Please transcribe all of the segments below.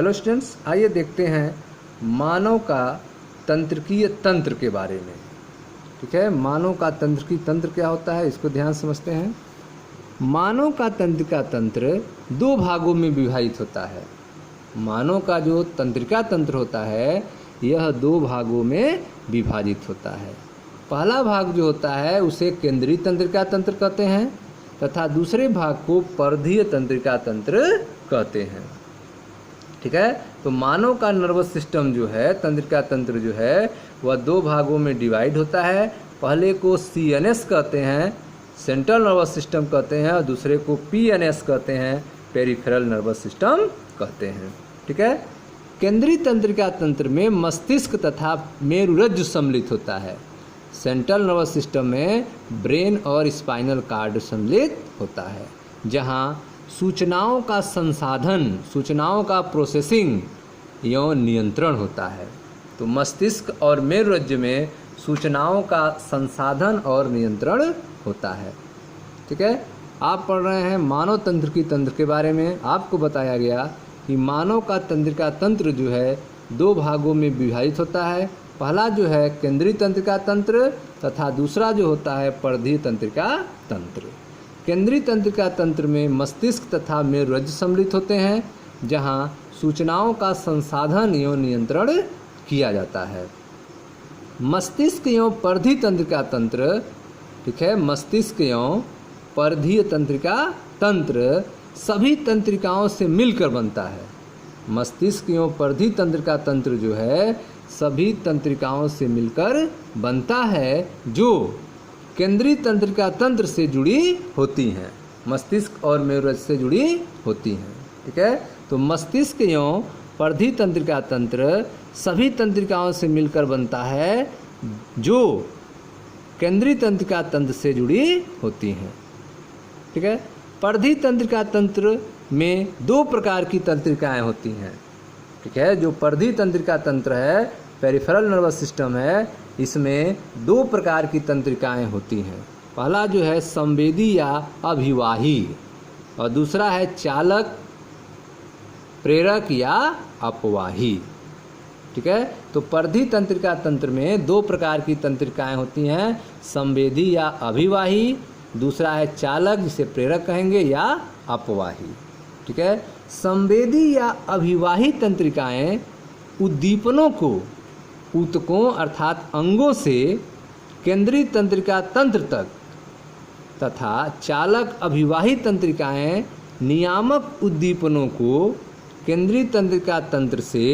Hello students, आइए देखते हैं मानव का तंत्रिकीय तंत्र के बारे में। ठीक है, मानव का तंत्रिकीय तंत्र क्या होता है, इसको ध्यान समझते हैं। मानव का तंत्रिका तंत्र दो भागों में विभाजित होता है। मानव का जो तंत्रिका तंत्र होता है यह दो भागों में विभाजित होता है। पहला भाग जो होता है उसे केंद्रीय तंत्रिका तंत्र कहते हैं तथा दूसरे भाग को परिधीय तंत्रिका तंत्र कहते हैं। ठीक है, तो मानव का नर्वस सिस्टम जो है, तंत्रिका तंत्र जो है, वह दो भागों में डिवाइड होता है। पहले को CNS कहते हैं, सेंट्रल नर्वस सिस्टम कहते हैं, और दूसरे को PNS कहते हैं, पेरिफेरल नर्वस सिस्टम कहते हैं। ठीक है, केंद्रीय तंत्रिका तंत्र में मस्तिष्क तथा मेरुरज्जु सम्मिलित होता है। सेंट्रल नर्वस सिस्टम में ब्रेन और स्पाइनल कार्ड सम्मिलित होता है, जहाँ सूचनाओं का संसाधन, सूचनाओं का प्रोसेसिंग एवं नियंत्रण होता है। तो मस्तिष्क और मेरुरज्जु में सूचनाओं का संसाधन और नियंत्रण होता है। ठीक है, आप पढ़ रहे हैं मानव तंत्रिकी तंत्र के बारे में। आपको बताया गया कि मानव का तंत्रिका तंत्र जो है दो भागों में विभाजित होता है। पहला जो है केंद्रीय तंत्रिका तंत्र तथा दूसरा जो होता है परिधीय तंत्रिका तंत्र। केंद्रीय तंत्रिका तंत्र में मस्तिष्क तथा मेरुरज्जु सम्मिलित होते हैं, जहां सूचनाओं का संसाधन एवं नियंत्रण किया जाता है। मस्तिष्क एवं परिधीय तंत्रिका तंत्र, ठीक है, मस्तिष्क एवं परिधीय तंत्रिका तंत्र सभी तंत्रिकाओं से मिलकर बनता है। मस्तिष्क एवं परिधीय तंत्रिका तंत्र जो है सभी तंत्रिकाओं से मिलकर बनता है जो केंद्रीय तंत्रिका तंत्र से जुड़ी होती हैं, मस्तिष्क और मेरुरज्जु से जुड़ी होती हैं। ठीक है, तो मस्तिष्क एवं परिधीय तंत्रिका तंत्र सभी तंत्रिकाओं से मिलकर बनता है जो केंद्रीय तंत्रिका तंत्र से जुड़ी होती हैं। ठीक है, परिधीय तंत्रिका तंत्र में दो प्रकार की तंत्रिकाएं होती हैं। ठीक है, जो परिधीय तंत्रिका तंत्र है, पेरिफेरल नर्वस सिस्टम है, इसमें दो प्रकार की तंत्रिकाएं होती हैं। पहला जो है संवेदी या अभिवाही और दूसरा है चालक, प्रेरक या अपवाही। ठीक है, तो परिधीय तंत्रिका तंत्र में दो प्रकार की तंत्रिकाएं होती हैं, संवेदी या अभिवाही, दूसरा है चालक जिसे प्रेरक कहेंगे या अपवाही। ठीक है, संवेदी या अभिवाही तंत्रिकाएं उद्दीपनों को ऊतकों अर्थात अंगों से केंद्रीय तंत्रिका तंत्र तक तथा चालक अभिवाही तंत्रिकाएं नियामक उद्दीपनों को केंद्रीय तंत्रिका तंत्र से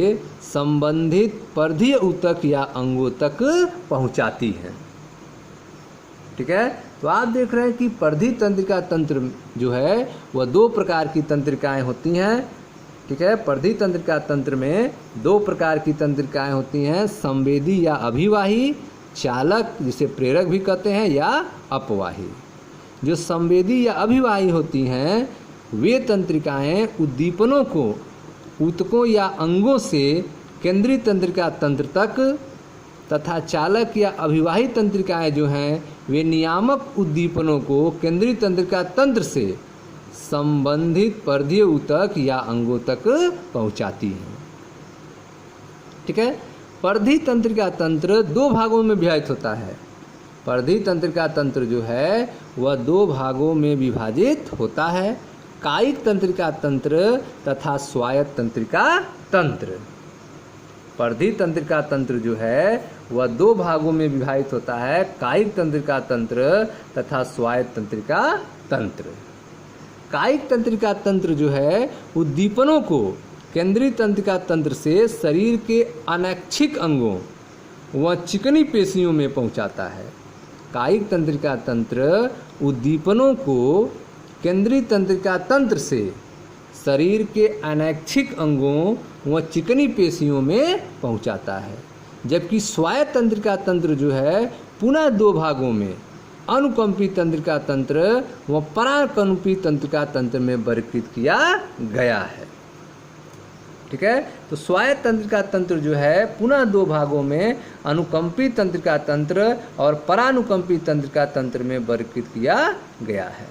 संबंधित परिधीय ऊतक या अंगों तक पहुंचाती हैं। ठीक है, तो आप देख रहे हैं कि परिधीय तंत्रिका तंत्र जो है वह दो प्रकार की तंत्रिकाएं होती हैं। ठीक है, परिधीय तंत्रिका तंत्र में दो प्रकार की तंत्रिकाएं होती हैं, संवेदी या अभिवाही, चालक जिसे प्रेरक भी कहते हैं, या अपवाही। जो संवेदी या अभिवाही होती हैं वे तंत्रिकाएं उद्दीपनों को ऊतकों या अंगों से केंद्रीय तंत्रिका तंत्र तक तथा चालक या अभिवाही तंत्रिकाएं जो हैं वे नियामक उद्दीपनों को केंद्रीय तंत्रिका तंत्र से संबंधित परिधीय ऊतक या अंगों तक पहुंचाती हैं। ठीक है, परिधीय तंत्रिका तंत्र दो भागों में विभाजित होता है। परिधीय तंत्रिका तंत्र जो है वह दो भागों में विभाजित होता है, कायिक तंत्रिका तंत्र तथा स्वायत्त तंत्रिका तंत्र। परिधीय तंत्रिका तंत्र जो है वह दो भागों में विभाजित होता है, कायिक तंत्रिका तंत्र तथा स्वायत्त तंत्रिका तंत्र। कायिक तंत्रिका तंत्र जो है उद्दीपनों को केंद्रीय तंत्रिका तंत्र से शरीर के अनैच्छिक अंगों व चिकनी पेशियों में पहुंचाता है। कायिक तंत्रिका तंत्र उद्दीपनों को केंद्रीय तंत्रिका तंत्र से शरीर के अनैच्छिक अंगों व चिकनी पेशियों में पहुंचाता है, जबकि स्वायत्त तंत्रिका तंत्र जो है पुनः दो भागों में अनुकंपी तंत्रिका तंत्र व पराकंपी तंत्रिका तंत्र में वर्गीकृत किया गया है। ठीक है, तो स्वायत्त तंत्रिका तंत्र जो है पुनः दो भागों में अनुकंपी तंत्रिका तंत्र और परानुकंपी तंत्रिका तंत्र में वर्गीकृत किया गया है।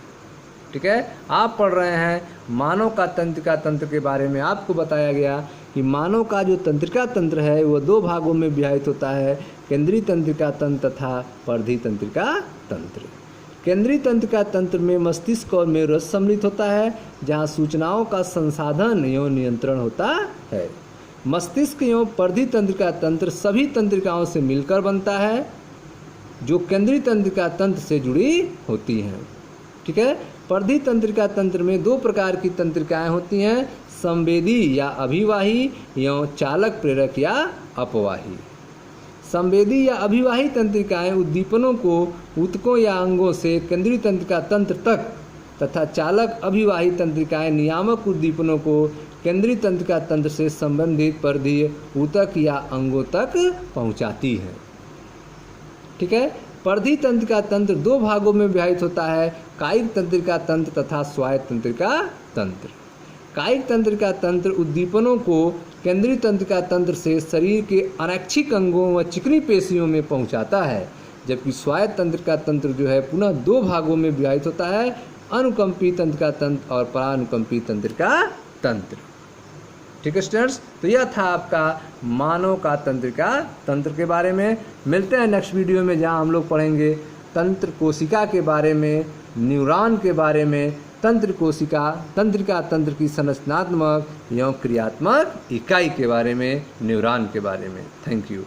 ठीक है, आप पढ़ रहे हैं मानव का तंत्रिका तंत्र के बारे में। आपको बताया गया कि मानव का जो तंत्रिका तंत्र है वह दो भागों में विभाजित होता है, केंद्रीय तंत्रिका तंत्र तथा परिधि तंत्रिका तंत्र। केंद्रीय तंत्रिका तंत्र में मस्तिष्क और मेरुरज्जु सम्मिलित होता है, जहाँ सूचनाओं का संसाधन एवं नियंत्रण होता है। मस्तिष्क एवं परिधि तंत्रिका तंत्र सभी तंत्रिकाओं से मिलकर बनता है, जो केंद्रीय तंत्रिका तंत्र से जुड़ी होती हैं। ठीक है। परिधि तंत्रिका तंत्र में दो प्रकार की तंत्रिकाएं होती हैं, संवेदी या अभिवाही एवं चालक प्रेरक या अपवाही। संवेदी या अभिवाही तंत्रिकाएं उद्दीपनों को ऊतकों या अंगों से केंद्रीय तंत्रिका तंत्र तक तथा चालक अभिवाही तंत्रिकाएं नियामक उद्दीपनों को केंद्रीय तंत्रिका तंत्र से संबंधित परिधीय ऊतक या अंगों तक पहुंचाती हैं। ठीक है। परिधि तंत्रिका तंत्र दो भागों में विभाजित होता है, कायिक तंत्रिका तंत्र तथा स्वायत्त तंत्रिका तंत्र। कायिक तंत्रिका तंत्र उद्दीपनों को केंद्रीय तंत्रिका तंत्र से शरीर के अनैच्छिक अंगों व चिकनी पेशियों में पहुंचाता है, जबकि स्वायत्त तंत्रिका तंत्र जो है पुनः दो भागों में विभाजित होता है, अनुकंपी तंत्रिका तंत्र और परानुकंपी तंत्रिका तंत्र। ठीक है स्टूडेंट्स, तो यह था आपका मानव का तंत्रिका तंत्र के बारे में। मिलते हैं नेक्स्ट वीडियो में, जहां हम लोग पढ़ेंगे तंत्र कोशिका के बारे में, न्यूरॉन के बारे में, तंत्रिका तंत्र की संरचनात्मक एवं क्रियात्मक इकाई के बारे में, न्यूरॉन के बारे में। Thank you.